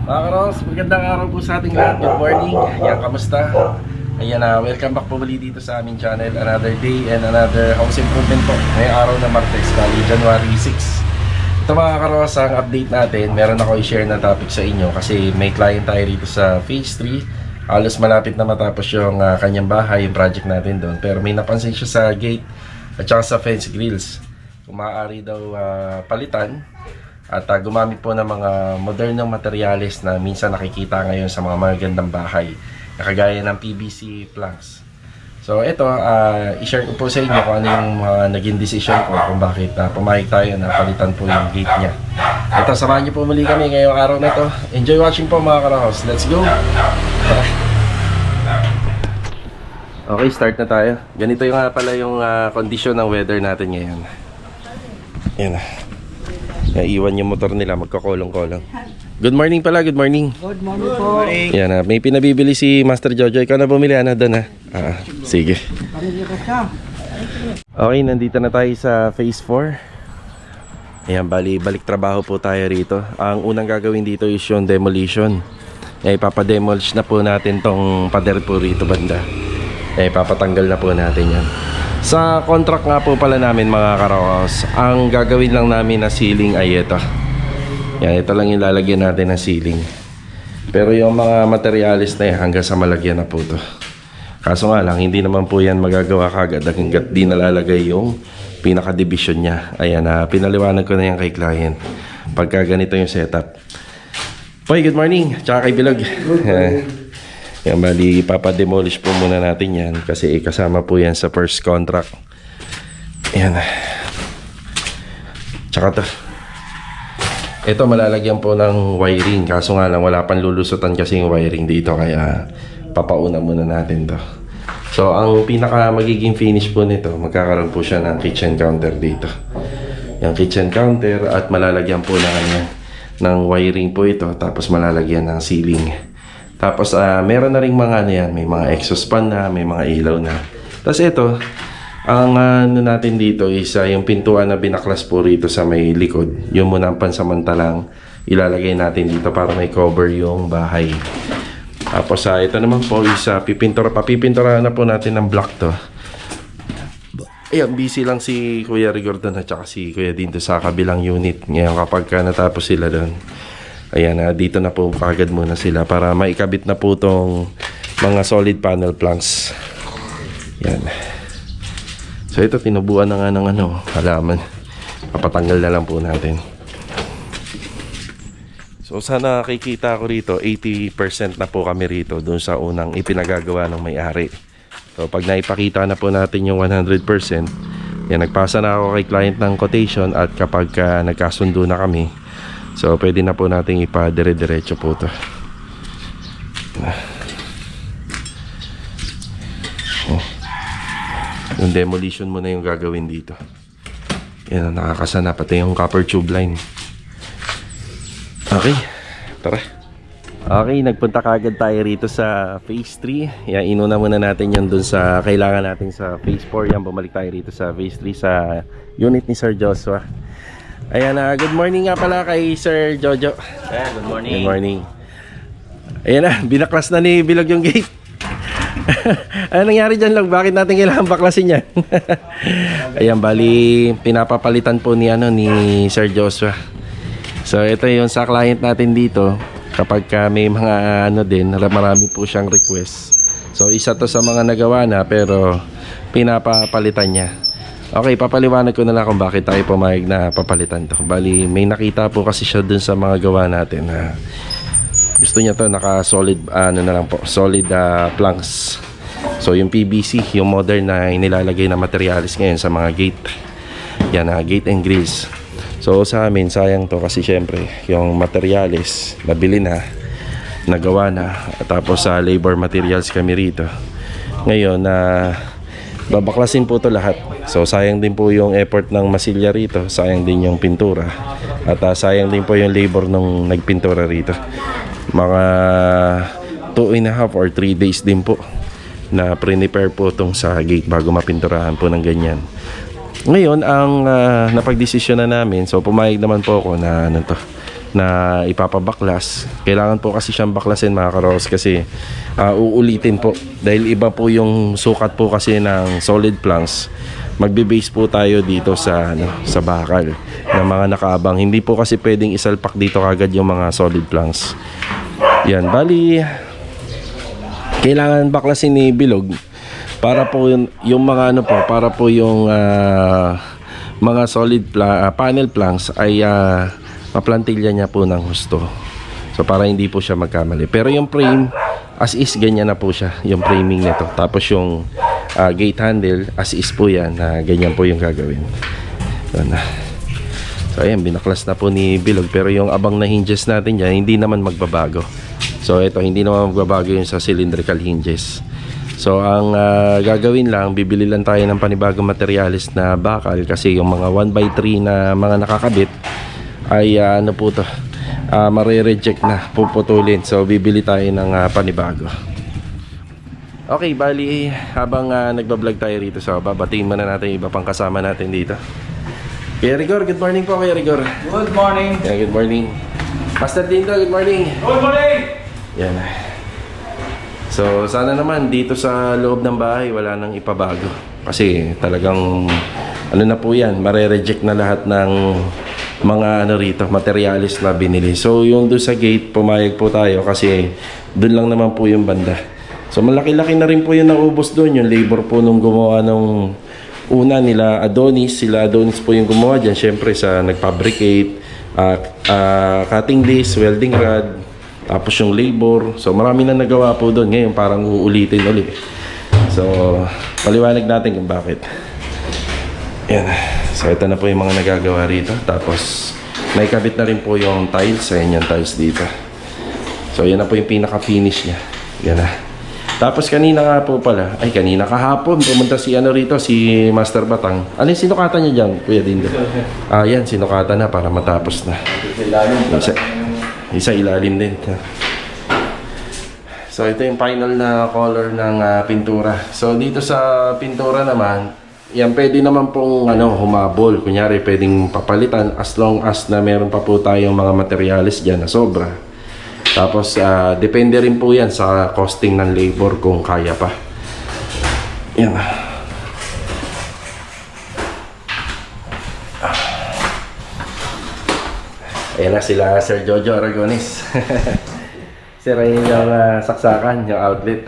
Mga karos, magandang araw po sa ating lahat. Good morning. Yan, kamusta? Ayan na, welcome back po muli dito sa aming channel. Another day and another house improvement po. Ngayong araw na Martes, kali January 6. Ito mga karos, ang update natin. Meron ako i-share na topic sa inyo kasi may client tayo rito sa Phase 3. Halos malapit na matapos yung kanyang bahay, yung project natin doon. Pero may napansin siya sa gate at saka sa fence grills. Kung maaari daw palitan. At gumamit po ng mga modernong materyales na minsan nakikita ngayon sa mga magagandang bahay, kagaya ng PVC planks. So ito, i-share ko po sa inyo kung ano yung naging decision ko kung bakit pumayag tayo na palitan po yung gate niya. Ito, samahan niyo po muli kami ngayong araw na to. Enjoy watching po mga karahos. Let's go! Okay, start na tayo. Ganito yung pala yung condition ng weather natin ngayon. Ayan na. Iwan yung motor nila, magkakolong-kolong. Good morning pala, good morning. Good morning po. Yan may pinabibili si Master Jojo. Ikaw na bumili, doon sige. Okay, nandito na tayo sa phase 4. Ayan, balik trabaho po tayo rito. Ang unang gagawin dito is yung demolition. Ipapademolish na po natin tong pader po rito banda. Papatanggal na po natin yan. Sa contract nga po pala namin mga karawas, ang gagawin lang namin na ceiling ay ito. Yan, ito lang yung lalagyan natin na ceiling. Pero yung mga materialis na yan, hanggang sa malagyan na po to. Kaso nga lang, hindi naman po yan magagawa kagad hanggat di nalalagay yung pinaka-division niya. Ayan, pinaliwanag ko na yan kay client. Pagka ganito yung setup. Boy, good morning. Tsaka kay Bilog. Yan, bali ipapademolish po muna natin yan kasi kasama po yan sa first contract. Yan. Tsaka to. Ito malalagyan po ng wiring. Kaso nga lang wala pang lulusutan kasi yung wiring dito. Kaya papauna muna natin to. So ang pinaka magiging finish po nito, magkakaroon po siya ng kitchen counter dito. Yung kitchen counter at malalagyan po ng wiring po ito. Tapos malalagyan ng ceiling. Tapos meron na ring mga may mga exhaust fan na, may mga ilaw na. Tapos ito, ang natin dito is yung pintuan na binaklas po rito sa may likod. Yung muna ang pansamantalang ilalagay natin dito para may cover yung bahay. Tapos ito naman po is papipinturahan na po natin ng block to. Ayan, busy lang si Kuya Rigor doon at saka si Kuya dito sa kabilang unit. Ngayon kapag natapos sila doon, ayan, dito na po kagad muna sila para maikabit na po tong mga solid panel planks. Yan. So ito, tinubuan na nga ng halaman. Papatanggal na lang po natin. So sana kikita ko rito, 80% na po kami rito dun sa unang ipinagagawa ng may-ari. So pag naipakita na po natin yung 100%, yan, nagpasa na ako kay client ng quotation at kapag nagkasundo na kami, so pwede na po nating ipadire-diretso po to. Yung demolition mo na yung gagawin dito. Yan, nakakasana pati yung copper tube line. Okay, tara. Okay, nagpunta kagad tayo rito sa phase 3. Yan, inuna muna natin yun dun sa kailangan natin sa phase 4. Yan, bumalik tayo rito sa phase 3 sa unit ni Sir Joshua. Ayan, good morning nga pala kay Sir Jojo. Good morning. Good morning. Ayan binaklas na ni Bilog yung gate. Ano nangyari dyan lang? Bakit natin kailangan baklasin yan? Ayan, bali pinapapalitan po ni Sir Joshua. So ito yung sa client natin dito. Kapag may mga din, marami po siyang request. So isa to sa mga nagawa na pero pinapapalitan niya. Okay, papaliwanag ko na lang kung bakit tayo pumayag na papalitan to. Bali, may nakita po kasi siya dun sa mga gawa natin na gusto niya to naka-solid, solid planks. So, yung PVC, yung modern na inilalagay na materialis ngayon sa mga gate. Yan, gate and grills. So, sa amin, sayang to kasi syempre, yung materialis, nabili na, nagawa na. Tapos, sa labor materials kami rito. Ngayon, babaklasin po to lahat. So sayang din po yung effort ng masilya rito, sayang din yung pintura, at sayang din po yung labor nung nagpintura rito. Mga 2.5 or 3 days din po na prepare po itong sa gate bago mapinturahan po ng ganyan. Ngayon ang napagdesisyon na namin, so pumayag naman po ako na na ipapabaklas. Kailangan po kasi siyang baklasin mga karos kasi uulitin po. Dahil iba po yung sukat po kasi ng solid planks. Magbe-base po tayo dito sa sa bakal ng mga nakaabang. Hindi po kasi pwedeng isalpak dito kagad yung mga solid planks. Yan, bali kailangan baklasin ni Bilog para po yung mga para po yung mga solid panel planks ay maplantilya niya po ng husto. So para hindi po siya magkamali. Pero yung frame as is ganyan na po siya, yung framing nito. Tapos yung gate handle as is po yan, ganyan po yung gagawin. So ayan, binaklas na po ni Bilog, pero yung abang na hinges natin dyan hindi naman magbabago. So ito, hindi naman magbabago yung sa cylindrical hinges. So ang gagawin lang, bibili lang tayo ng panibagong materialis na bakal kasi yung mga 1x3 na mga nakakabit ay po to, mare-reject na, puputulin. So bibili tayo ng panibago. Okay, bali habang nagbablog tayo rito, so babatiin muna natin iba pang kasama natin dito. Kuya Rigor, good morning po Kuya Rigor. Good morning. Yeah, good morning. Master Dindo, good morning. Good morning. Yan. So sana naman dito sa loob ng bahay wala nang ipabago. Kasi talagang na po yan, mare-reject na lahat ng mga rito, materialis na binili. So yung doon sa gate, pumayag po tayo kasi doon lang naman po yung banda. So malaki-laki na rin po yung naubos doon. Yung labor po nung gumawa nung una nila Adonis. Sila Adonis po yung gumawa dyan. Siyempre sa nagfabricate, cutting disc, welding rod, tapos yung labor. So marami na nagawa po doon. Ngayon parang uulitin ulit. So paliwanag natin kung bakit. Yan. So ito na po yung mga nagagawa rito. Tapos may kabit na rin po yung tiles. Ayan yung tiles dito. So yan na po yung pinaka-finish niya. Yan na. Tapos kanina nga po pala, kanina kahapon pumunta si rito, si Master Batang. Ano yung sinukatan niya dyan, Kuya Dindo? Yan, sinukatan na para matapos na. Isa ilalim din. So ito yung final na color ng pintura. So dito sa pintura naman, yan pwede naman pong humabol. Kunyari pwedeng papalitan as long as na meron pa po tayong mga materials dyan na sobra. Tapos depende rin po yan sa costing ng labor kung kaya pa. Yan. Ayan na sila Sir Jojo Aragones. Sir, ayun yung saksakan, yung outlet.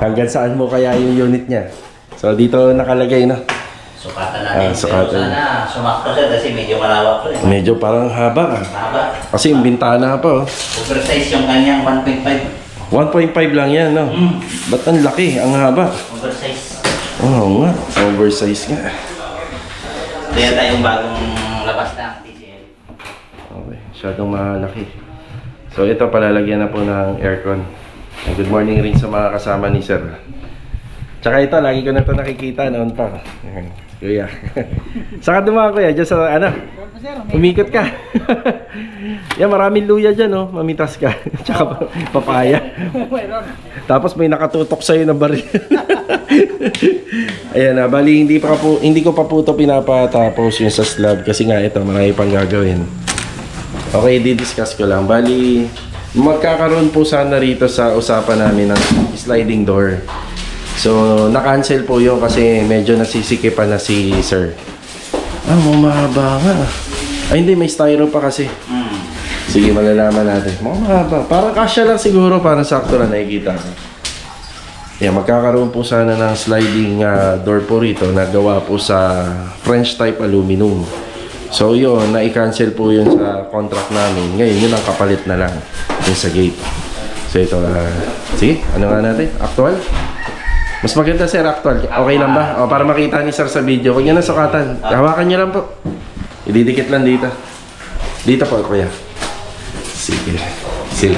Hanggang saan mo kaya yung unit niya? So dito nakalagay na. Sukatan natin. Sukatan. Pero sana sumakto siya kasi medyo malawak to eh. Medyo parang haba. Mahaba. Kasi yung bintana pa Oversize yung kanyang 1.5. 1.5 lang yan, no? Ba't ang laki? Ang haba. Oversize. Oo nga. Oversize nga. Kaya tayong bagong labas na TCL. Okay. Masyadong malaki. So ito, palalagyan na po ng aircon. Good morning rin sa mga kasama ni Sir. Tsaka ito, lagi ko na ito nakikita noon pa. Kuya. Saka dumaan kuya, dyan sa umikot ka. Yan, maraming luya dyan, oh. Mamitas ka. Tsaka papaya. Tapos may nakatutok sa'yo na baril. Ayan na, bali hindi ko pa po ito pinapatapos yung sa slab. Kasi nga ito, marami pang gagawin. Okay, di-discuss ko lang. Bali, magkakaroon po sana rito sa usapan namin ng sliding door. So, na-cancel po yun kasi medyo nasisikipan na si Sir. Mahaba nga. Hindi, may styro pa kasi. Sige, malalaman natin. Mahaba. Parang kasya lang siguro, parang sakto na nakikita ko. Yeah, magkakaroon po sana ng sliding door po rito na gawa po sa French type aluminum. So, yun, na-cancel po yun sa contract namin. Ngayon, yun ang kapalit na lang yun sa gate. So, ito, sige, ano nga natin? Actual? Mas maganda sir, actual. Okay lang ba? O, para makita ni sir sa video. Huwag niyo na sukatan. Hawakan niyo lang po. Ididikit lang dito. Dito po, kuya. Sige. Sige.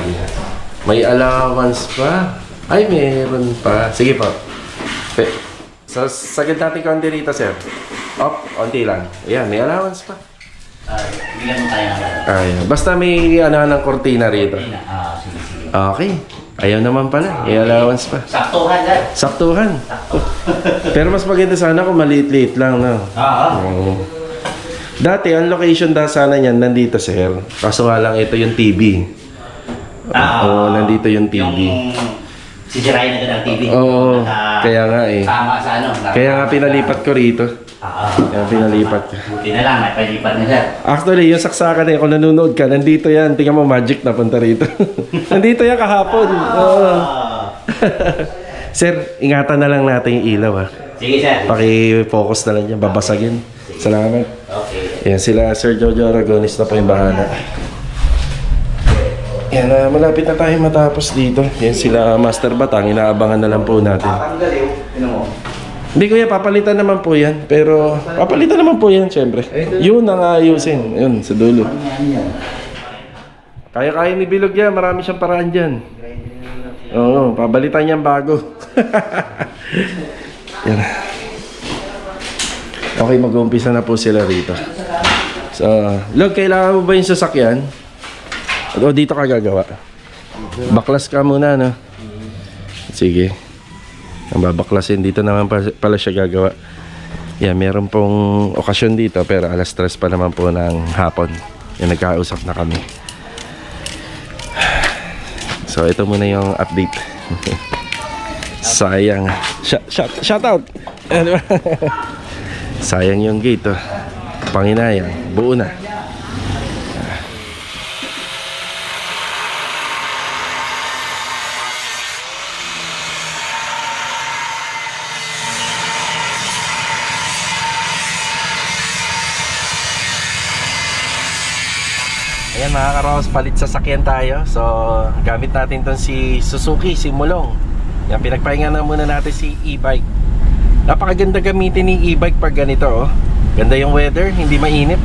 May allowance pa? Ay, meron pa. Sige po. So, sagad natin konti rito, sir. Up, konti lang. Ayan, may allowance pa. Bigyan mo tayo ng Ayan. Basta may ng kortina rito. sige, sige. Okay. Ayaw naman pala. May allowance pa. Saktuhan dyan. Saktuhan. Pero mas maganda sana kung maliit-liit lang, no? Oo. Oo. Dati, ang location sana niyan, nandito, sir. Kaso nga lang, ito yung TV. Oo, nandito yung TV. Yung sisirain na ng TV. Oo, kaya nga eh. Tama sa ano. Kaya nga pinalipat ko rito. Kaya pinalipat ko. Buti na lang, may palipat na sir. Actually, yung saksakan eh, kung nanonood ka, nandito yan. Tingnan mo, magic na punta rito. Nandito yan kahapon. Oo. Sir, ingatan na lang natin yung ilaw ha. Sige sir. Paki-focus na lang yan, babasagin. Salamat. Okay. Yan sila, Sir Jojo Aragonis na po yung bahala. Yan, malapit na tayo matapos dito. Yan sila, Master Batang, inaabangan na lang po natin. Hindi kuya, papalitan naman po yan. Pero, papalitan naman po yan, syempre. Yun ang ayusin. Yun, sa dulo. Kaya-kaya ni Bilog yan, marami siyang paraan dyan. Oo, pabalitan niyang bago. Yan. Okay, mag-uumpisa na po sila rito. So, Log, kailangan mo ba yung sasakyan? O dito ka gagawa? Baklas ka muna, no? Sige. Ang babaklasin, dito naman pala siya gagawa. Yan, meron pong okasyon dito, pero alas 3 pa naman po ng hapon. Yan, nagkausap na kami. So, ito muna yung update. Sayang. Shout out! Sayang yung gate, oh. Panginayang. Buo na. Ayan mga karos, palit sasakyan tayo. So, gamit natin ton si Suzuki, si Mulong. Yan, pinagpahinga na muna natin si e-bike. Napakaganda gamitin ni e-bike pag ganito, oh. Ganda yung weather, hindi mainit.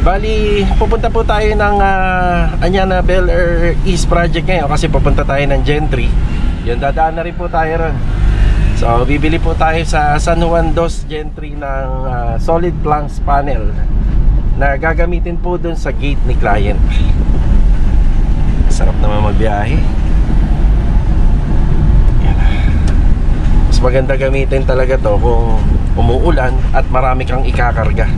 Bali, pupunta po tayo ng Anyana Bel Air East Project ngayon kasi pupunta tayo ng Gentry. Yun, dadaan na rin po tayo ron. So, bibili po tayo sa San Juan Dos Gentry ng solid planks panel na gagamitin po dun sa gate ni client. Sarap naman magbiyahe. Yan. Mas maganda gamitin talaga to kung umuulan at marami kang ikakarga.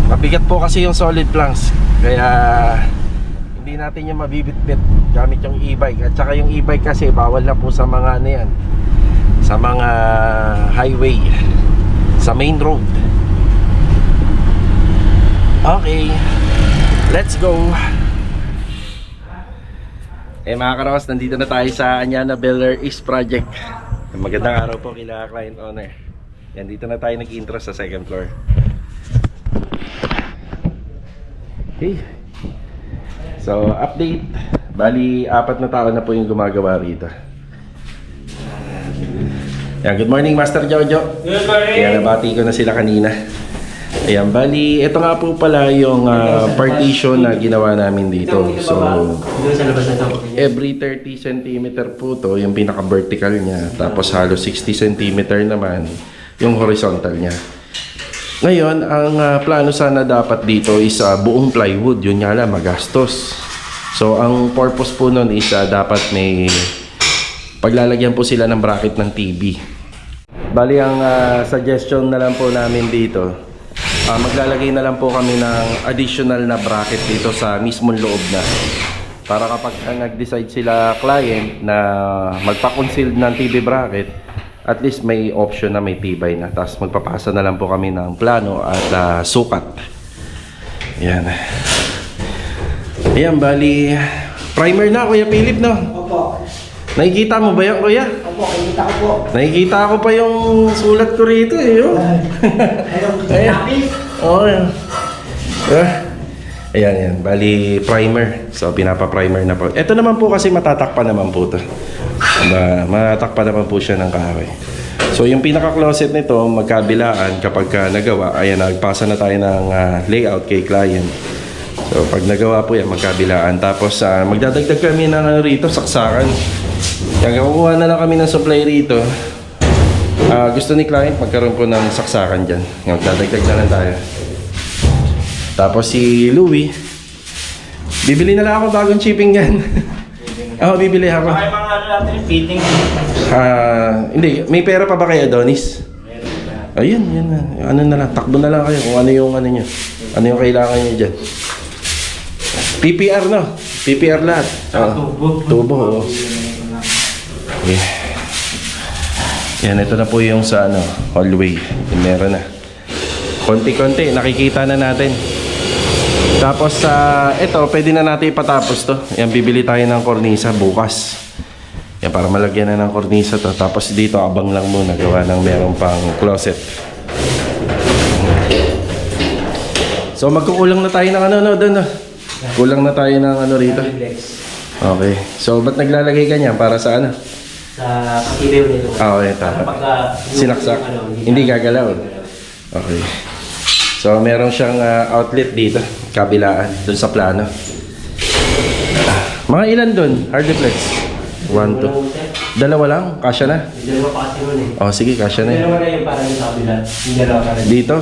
Mabigat po kasi yung solid planks, kaya hindi natin yung mabibitbit gamit yung e-bike. At saka yung e-bike kasi bawal na po sa mga ano yan, sa mga highway, sa main road. Okay, let's go. Mga karos, nandito na tayo sa Anyana Bel Air East Project. Magandang araw po kila client owner. Yan, dito na tayo nag-intro sa second floor. Okay. So, update. Bali, 4 na tao na po yung gumagawa rito. Yan, good morning Master Jojo. Good morning. Yan, nabati ko na sila kanina. Ayan, bali, ito nga po pala yung partition na ginawa namin dito. So, every 30 cm po to, yung pinaka-vertical niya. Tapos halos 60 cm naman yung horizontal niya. Ngayon, ang plano sana dapat dito is buong plywood. Yun nga lang, magastos. So, ang purpose po nun is dapat may paglalagyan po sila ng bracket ng TV. Bali, ang suggestion na lang po namin dito, maglalagay na lang po kami ng additional na bracket dito sa mismong loob na. Para kapag nag-decide sila client na magpa-concealed ng TV bracket, at least may option na may tibay na. Tapos magpapasa na lang po kami ng plano at sukat. Ayan. Ayan, bali, primer na Kuya Philip, no? Opo. Nakikita mo ba yan, Kuya? Opo, nakikita ko po. Nakikita ko pa yung sulat ko rito, eh. Oh. Ayan. Oo, yan. Ayan, yan. Bali, primer. So, pinapa-primer na po. Ito naman po kasi matatakpan naman po ito. Matatakpan naman po siya ng kahoy. So, yung pinaka-closet nito, magkabilaan kapag nagawa. Ayan, nagpasa na tayo ng layout kay client. So, pag nagawa po yan, magkabilaan. Tapos, magdadagdag kami ng rito, saksakan. Kaya kukuha na lang kami ng supply rito. Gusto ni client magkaroon po ng saksakan dyan. Magdadagdag na lang tayo. Tapos si Louie, bibili na lang ako bagong chipping yan. Oo, bibili ako. Ay, mga ano natin, fitting. Hindi, may pera pa ba kay Adonis? Ayun, yan na. Ano na lang, takbo na lang kayo kung ano yung ano nyo. Ano yung kailangan nyo dyan. PPR, no? PPR lahat. Tubo, oo. Okay. Yan, ito na po yung sa ano, hallway. Meron na. Konti-konti, nakikita na natin. Tapos sa ito, pwede na natin ipatapos to. Yan, bibili tayo ng kornisa bukas. Yan, para malagyan na ng kornisa to. Tapos dito, abang lang muna. Gawa ng meron pang closet. So, magkukulang na tayo ng ano, no, doon, no? Kulang na tayo ng ano rito. Okay. So, ba't naglalagay ka niya? Para sa ano? Sa pakibaw nito. Okay, tama. Sinaksak. Hindi gagalaw. Okay. So, meron siyang outlet dito. Kabilaan. Doon sa plano. Mga ilan doon? Hardflex? 1, 2. Dalawa lang? Kasya na? Dalawa pa kasi nun eh. Oh, sige, kasya na. Dalawa na yung parang sa kabila. Yung dalawa ka rin. Dito?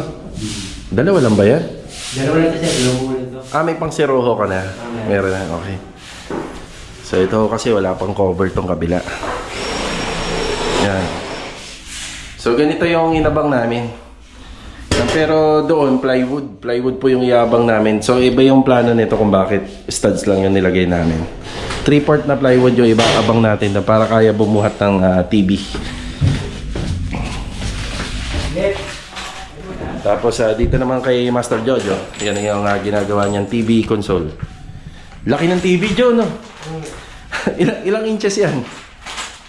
Dalawa lang ba yan? Dalawa lang kasi, dalawang ulit to. May pang siroho ka na. Meron na, okay. So, ito kasi wala pang cover tong kabila. Yan. So, ganito yung inabang namin. Pero doon, plywood. Plywood po yung iabang namin. So, iba yung plano nito kung bakit studs lang yung nilagay namin. 3/4 na plywood yung iba abang natin na para kaya bumuhat ng TV. Tapos dito naman kay Master Jojo, yan yung ginagawa niyang TV console. Laki ng TV, Jo, no? ilang inches yan?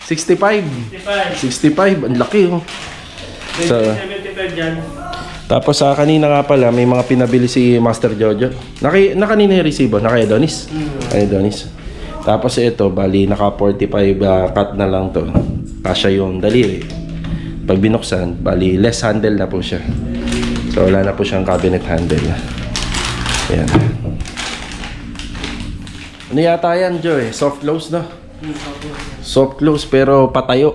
65? 65, ang laki, oh. So, 75 dyan. tapos kanina nga pala, may mga pinabili si Master Jojo. Na kanina yung resibo? Na kay Adonis? Kay Adonis. Tapos ito, bali, naka 45 cut na lang to. Kasya yung daliri. Pag binuksan, bali, less handle na po siya. So, wala na po siyang cabinet handle. Ayan. Ano yata yan, Joe? Soft close, no? Soft close, pero patayo.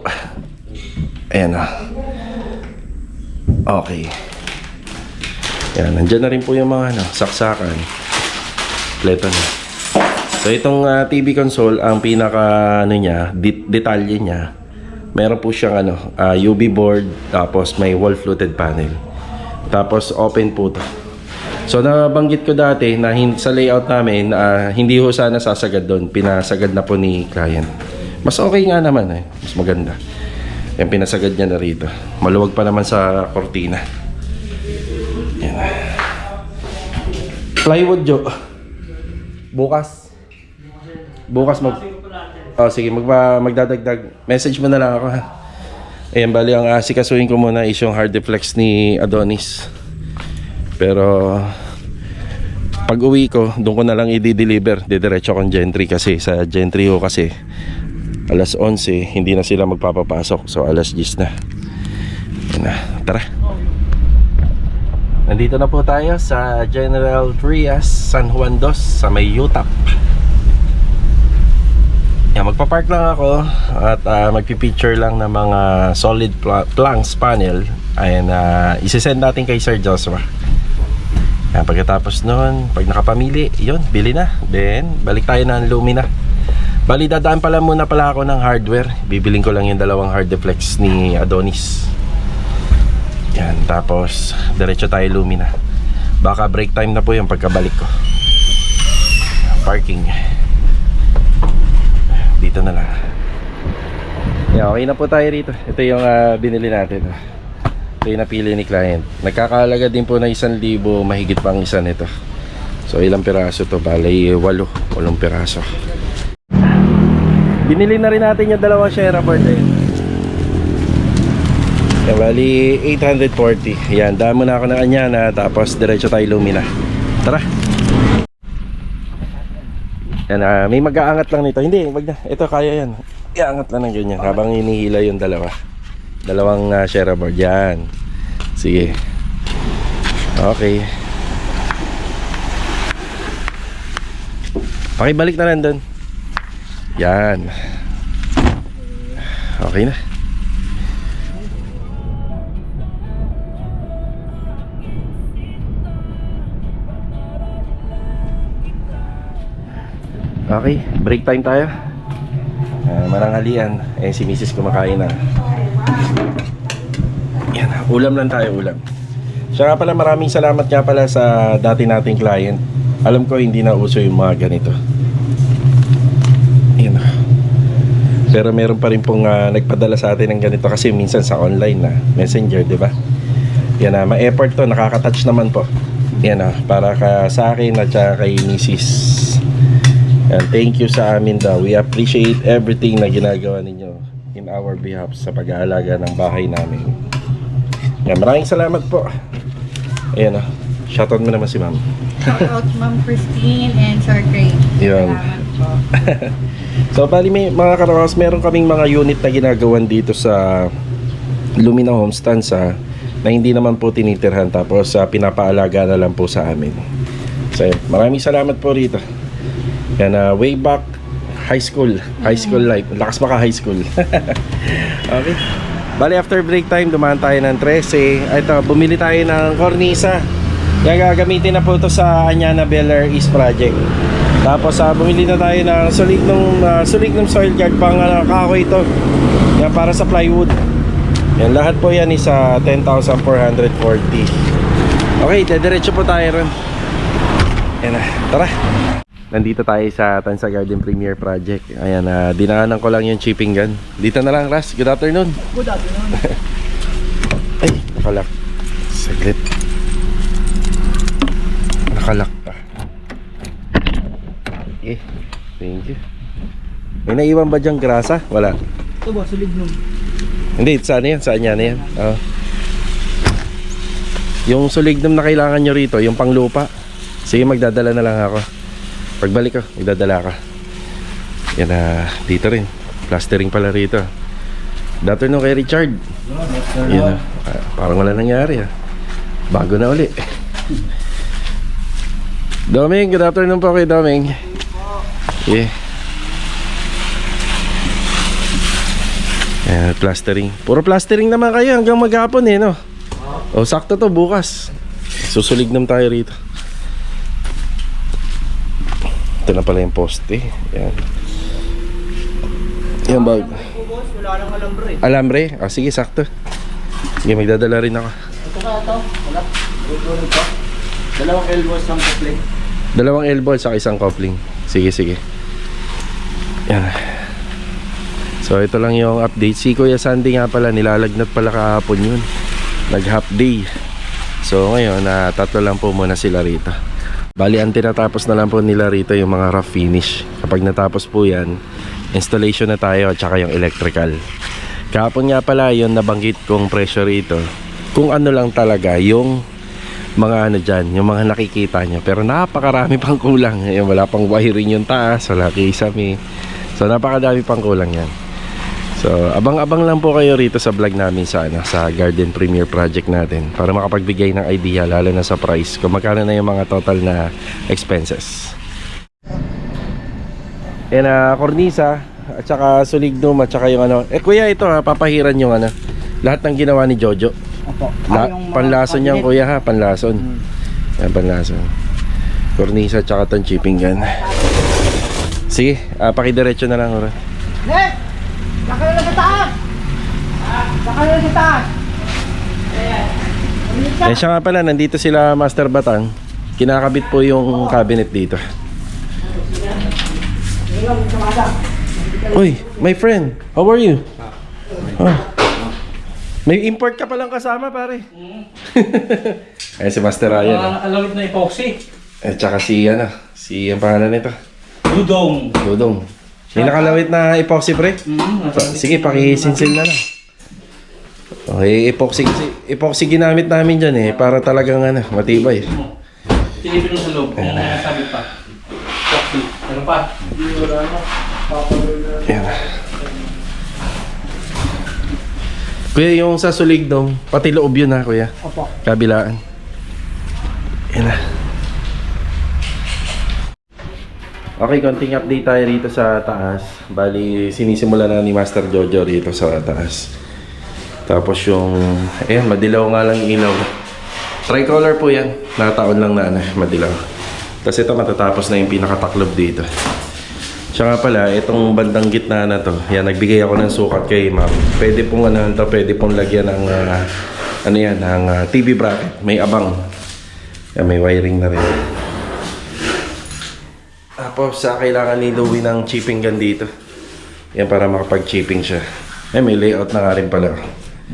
Ayan na. Okay. Ayan, nandyan na rin po yung mga saksakan. Pleto na. So, itong TV console, ang pinaka, niya, detalye niya, meron po siyang UV board, tapos may wall-fluted panel. Tapos open po to. So nabanggit ko dati na sa layout namin hindi ho sana sasagad doon. Pinasagad na po ni client. Mas okay nga naman mas maganda. Yan, pinasagad niya na rito. Maluwag pa naman sa kortina. Yan. Plywood, Jo. Bukas sige, magdadagdag. Message mo na lang ako, ha. Ayan, bali ang asikasuhin ko muna is yung hardflex ni Adonis. Pero pag uwi ko, doon ko na lang i-deliver. Didiretso kong Gentry kasi sa Gentry ho kasi alas 11, hindi na sila magpapapasok. So alas 10 na. Ayan na, tara. Nandito na po tayo sa General Trias, San Juan Dos, sa may UTAP. Yan, magpa-park lang ako at magpipicture lang ng mga solid planks panel. Ayan, isisend natin kay Sir Joshua. Yan, pagkatapos nun, pag nakapamili, yun, bili na. Then, balik tayo ng Lumina. Bali, dadaan pala muna pala ako ng hardware. Bibiling ko lang yung dalawang hardflex ni Adonis. Yan, tapos diretso tayo Lumina. Baka break time na po yung pagkabalik ko. Parking. Dito na lang. Yeah, okay na po tayo rito. Ito yung binili natin. Ito yung napili ni client. Nagkakahalaga din po na 1,000, mahigit pang isa nito. So ilang piraso to? Bali 8 piraso. Binili na rin natin yung dalawang shareboard yeah, bali 840. Yan, daan muna ako ng Anyana. Tapos diretso tayo Lumina. Tara. Yan, may mag-aangat lang nito. Hindi, ito kaya yan. Iangat lang ng ganyan habang hinihila yung dalawang shareboard. Yan. Sige. Okay. Pakibalik na lang doon. Yan. Okay na. Okay, break time tayo. Mananghalian. Si Mrs. kumakain na. Yan, ulam lang tayo, ulam. Siya nga pala, maraming salamat nga pala sa dati nating client. Alam ko hindi na uso yung mga ganito. Yan. Pero meron pa rin pong nagpadala sa atin ng ganito kasi minsan sa online na messenger, di ba? Yan na, ma-effort to, nakaka-touch naman po. Yan na, para sa akin at saka kay Mrs. Yan, thank you sa amin daw. We appreciate everything na ginagawa ninyo in our behalf sa pag-aalaga ng bahay namin. Yan, maraming salamat po. Ayan o, shoutout mo naman si ma'am. Shoutout Ma'am Christine and Sir Craig. Yun. Salamat po. So bali mga karawas, meron kaming mga unit na ginagawan dito sa Lumina Homestanza na hindi naman po tinitirhan, tapos pinapaalaga na lang po sa amin. So maraming salamat po rito. Yan, way back high school life, lakas maka high school. Okay, bali after break time dumaan tayo ng 13. Ito, bumili tayo ng cornisa. Yan, gagamitin na po ito sa Anyana Bel Air East Project. Tapos bumili na tayo ng sulig ng soil guard pang kahoy ito. Yan, para sa plywood. Yan, lahat po yan is 10,440. Okay, dediretso po tayo ron. Yan na, tara. Nandito tayo sa Tansa Garden Premier Project. Ayan, dinaanan ko lang yung chipping gun. Dito na lang, Ras. Good afternoon. Good afternoon. Ay, nakalak. Saglit. Nakalak pa. Okay, thank you. May naiwan ba dyang grasa? Wala. Ito ba, sulig nun? Hindi, saan yan? Saan yan na yan? Yung sulignum na kailangan nyo rito, yung panglupa. Sige, magdadala na lang ako. Pagbalik ko, magdadala ka. Yan dito rin. Plastering pala rito. Dato nung kay Richard. Yan parang wala nangyari bago na uli. Doming, good afternoon po kay Doming. Yeah. Plastering. Puro plastering naman kayo hanggang maghapon no? O sakto to, bukas susulignum tayo rito. Ito na pala yung poste. Yan. Yan bag. Wala nang alambre. Alambre? Sige, sakto. Sige, magdadala rin ako. Ito ka ito. Wala. Dalawang elbow isang coupling. Dalawang elbow sa isang coupling. Sige, sige. Yan. So ito lang yung update. Si Kuya Sandy nga pala, nilalagnat pala kahapon yun. Nag half day. So ngayon, tatlo lang po muna sila rito. Bali, ang tinatapos na lang po nila rito yung mga rough finish. Kapag natapos po yan, installation na tayo at saka yung electrical. Kahapon nga pala yung nabanggit kong presyo rito, kung ano lang talaga yung mga dyan, yung mga nakikita nyo. Pero napakarami pang kulang. Wala pang wiring yung taas, wala kisame. So napakadami pang kulang yan. So abang-abang lang po kayo rito sa vlog namin sa Garden Premier Project natin, para makapagbigay ng idea lalo na sa price kung magkano na yung mga total na expenses. Yan cornisa at saka sulignum at saka yung kuya, ito papahiran yung lahat ng ginawa ni Jojo. Opo. Panlason yan kuya panlason. Yan, panlason. Cornisa at saka tong chipping gun. Sige, pakidiretso na lang ora. Net! Saka na sa taas! Saka na sa taas! Siya nga pala, nandito sila Master Batang. Kinakabit po yung cabinet dito. Uy, my friend, how are you? May import ka palang kasama, pare. Ayan si Master Ryan. Nakalawit na epoxy. At saka si ang pangalan nito? Dudong. Dudong. May nakalawit na epoxy, pre? Sige, pakisinsil na lang. Okay, epoxy ginamit namin dyan para talagang matibay. Silipin mo sa loob kung sabi pa. Epoxy. Ano pa? Yan. Kuya, yung sa sulignum, pati loob yun kuya. Opo. Kabilaan. Yan na. Okay, konting update tayo rito sa taas. Bali, sinisimula na ni Master Jojo rito sa taas. Tapos yung, madilaw nga lang ilaw. Tricolor po yan. Nataon lang na madilaw. Tapos ito, matatapos na yung pinakataklob dito. Tsaka pala, itong bandang gitna na to, yan, nagbigay ako ng sukat kay ma'am. Pwede pong pwede pong lagyan ng ano yan, ng TV bracket. May abang. Yan, may wiring na rin. Tapos kailangan ni Louie ng chipping gun dito. Yan para makapag-chipping siya. May layout na nga rin pala.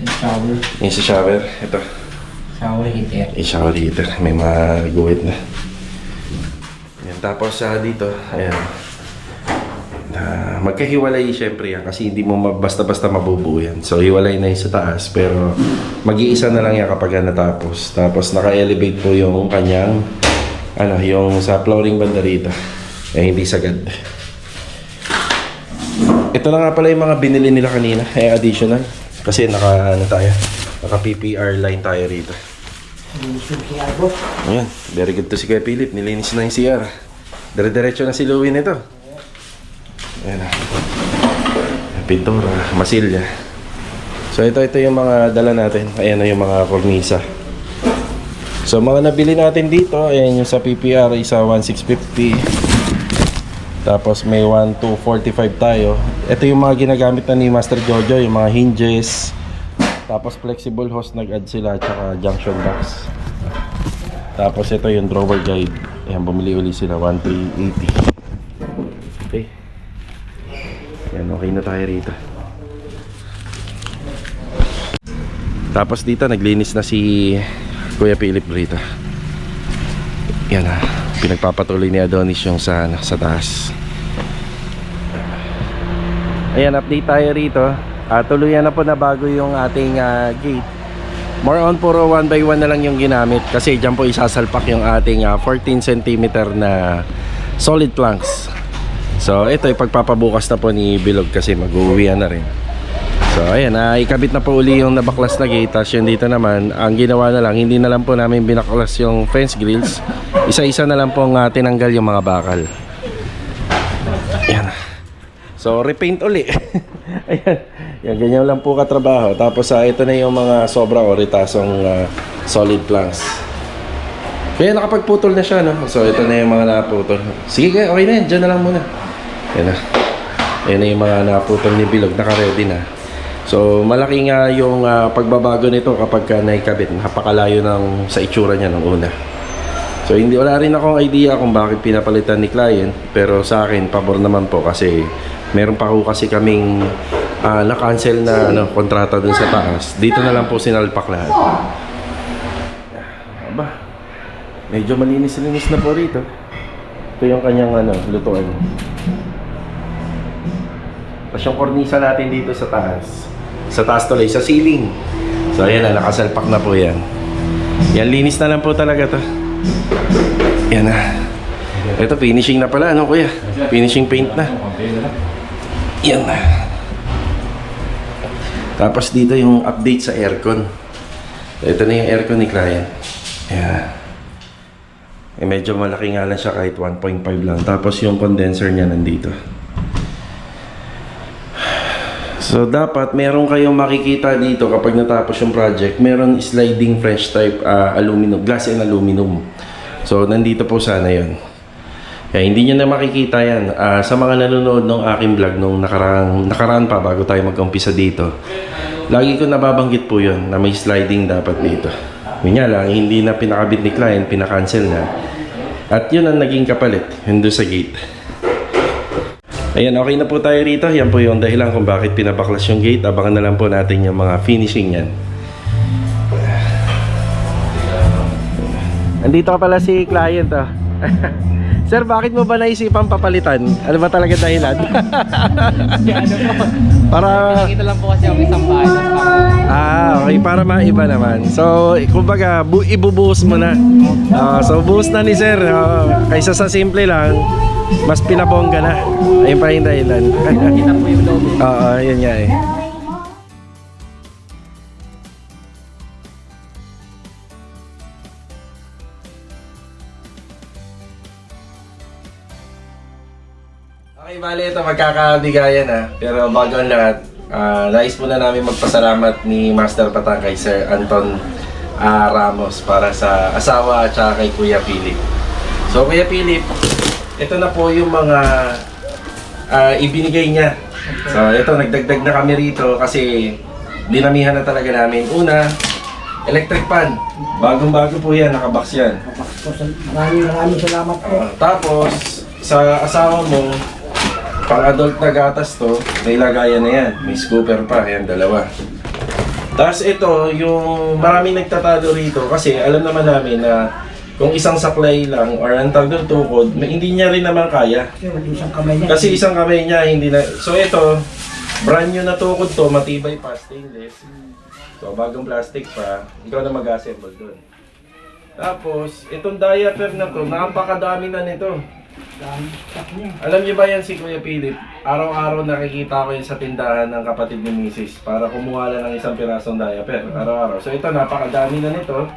Shower. Yung sa shower, ito. Shower heater. Yung shower heater, may maguhit na. Yan, tapos dito, ayan. Magkahiwalay syempre yan kasi hindi mo basta-basta mabubuo yan. So hiwalay na yung sa taas pero mag-iisa na lang yan kapag natapos. Tapos naka-elevate po yung kanyang yung sa flooring banda rito. Hindi sagad. Ito na nga pala yung mga binili nila kanina, additional. Kasi naka PPR line tayo rito. Ayan, very good to si Kuya Philip. Nilinis na yung CR. Dire-diretso na si Louie nito. Ayan na. Pintura, masilya. So ito yung mga dala natin. Ayan na yung mga kornisa. So mga nabili natin dito, ayan yung sa PPR, isa 1,650. Tapos may 1,245 tayo. Ito yung mga ginagamit na ni Master Jojo, yung mga hinges. Tapos flexible hose nag-add sila, tsaka junction box. Tapos ito yung drawer guide. Ayan, bumili uli sila, 1,380. Okay. Ayan, okay na tayo rito. Tapos dito, naglinis na si Kuya Philip rito. Yan na, pinagpapatuloy ni Adonis yung sa taas. Ayan, update tayo rito. Tuluyan na po na bago yung ating gate. More on, puro 1 by 1 na lang yung ginamit. Kasi dyan po isasalpak yung ating 14 cm na solid planks. So ito, ipagpapabukas na po ni Bilog kasi mag-uwian na rin. So ayan, ikabit na po uli yung nabaklas na gate. Tapos yun dito naman, ang ginawa na lang, hindi na lang po namin binaklas yung fence grills. Isa-isa na lang po tinanggal yung mga bakal. Ayan. So repaint uli. Ayan. Yan, ganyan lang po katrabaho. Tapos ito na yung mga sobra o ritasong solid planks. Kaya nakapagputol na siya, no? So ito na yung mga naputol. Sige, okay na yan. Diyan na lang muna. Yan na. Yan na yung mga naputol ni Bilog. Naka-ready na. So malaki nga yung pagbabago nito kapag naikabit. Napakalayo sa itsura niya nung una. So wala rin akong idea kung bakit pinapalitan ni client. Pero sa akin, pabor naman po kasi meron pa ho kasi kaming na-cancel na kontrata dun sa taas. Dito na lang po sinalpak lahat. Aba, medyo malinis-linis na po rito. Ito yung kanyang lutuan. Tapos yung kornisa natin dito sa taas. Sa taas tuloy, sa ceiling. So ayan na, nakasalpak na po yan. Yan, linis na lang po talaga to. Yan na. Ito, finishing na pala, kuya? Finishing paint na. Yan na. Tapos dito yung update sa aircon. Ito na yung aircon ni client. Ayan. Medyo malaki nga lang siya kahit 1.5 lang. Tapos yung condenser niya nandito. So dapat meron kayong makikita dito kapag natapos yung project. Meron sliding French type aluminum, glass and aluminum. So nandito po sana yun. Kaya hindi nyo na makikita yan. Sa mga nanonood ng aking vlog nung nakaraan pa bago tayo mag-umpisa dito, lagi ko nababanggit po yun na may sliding dapat dito. Yun nga lang, hindi na pinakabit ni client, pinakancel na. At yun ang naging kapalit, yun doon sa gate. Ayan, okay na po tayo rito. Yan po yung dahilan kung bakit pinabaklas yung gate. Abangan na lang po natin yung mga finishing yan. Andito pala si client, oh. Sir, bakit mo ba naisipan papalitan? Ano ba talaga dahilan? Para... Nakita lang po kasi ako isang bahay. okay, para maiba naman. So, kumbaga, ibubuhos mo na. So, buhos na ni Sir. Kaysa sa simple lang, mas pinabongga na. Ayun pa yung dahilan. Kita po yung logo. Oo, yun nga eh. Okay, bali ito magkakabigayan na. Pero bago ang lahat, nais muna namin magpasalamat ni Master Patang kay Sir Anton Ramos para sa asawa at saka kay Kuya Philip. So Kuya Philip, ito na po yung mga ibinigay niya. So ito, nagdagdag na kami rito kasi dinamihan na talaga namin. Una, Electric fan. Bagong-bago po yan, nakabox yan. Maraming salamat po. Tapos, sa asawa mo, pang adult na gatas to, may lagayan na yan. May scooper pa, yan, dalawa. Tapos ito, yung maraming nagtatalo rito kasi alam naman namin na kung isang saklay lang or ang tawag doon tukod, hindi niya rin naman kaya. Isang kamay niya. Kasi isang kamay niya, hindi na... So ito, brand new na tukod to, matibay pa, stainless. So bagong plastic pa, ikaw na mag-assemble doon. Tapos, itong diaper na to, napakadami na nito. Alam niyo ba yan si Kuya Philip? Araw-araw nakikita ko yan sa tindahan ng kapatid ni Mrs. para kumuha lang ng isang pirasong diaper. Araw-araw. So ito, napakadami na nito.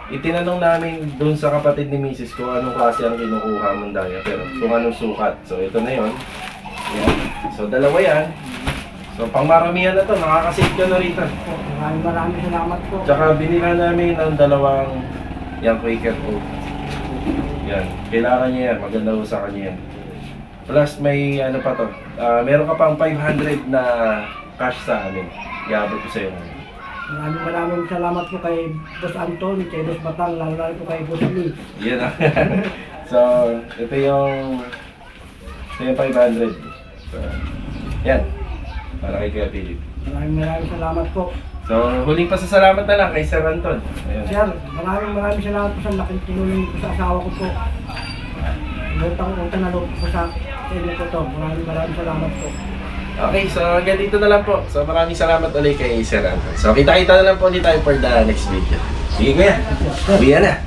Itinanong namin dun sa kapatid ni Mrs. kung anong klase ang kinukuha mong diaper. Kung anong sukat. So ito na yon. Yan. So dalawa yan. So pang maramihan na to, nakakasave ka na rito. Maraming salamat po. Tsaka binila namin ng dalawang yung Quaker Oat. Yan, kailangan niya yan, maganda ho sa kanya yan. Plus may ano pa to, meron ka pang 500 na cash sa amin. Iabot ko sa iyo. Maraming salamat po kay Boss Anton, kay Boss Batang, lalo po kay Boss Lee. Yan ah. So, ito yung 500. So, yan. Para kay Kuya Philip. Maraming salamat po. So, huling pasasalamat na lang kay Sir Anton. Ayan. Sir, maraming salamat po sa laking tinulong po sa asawa ko po. Utang na loob po sa inyo po to. Maraming salamat po. Okay, so hanggang dito na lang po. So maraming salamat ulit kay Sir Anton. So kita-kita na lang po ulit tayo for the next video. Sige kuya, uwi na.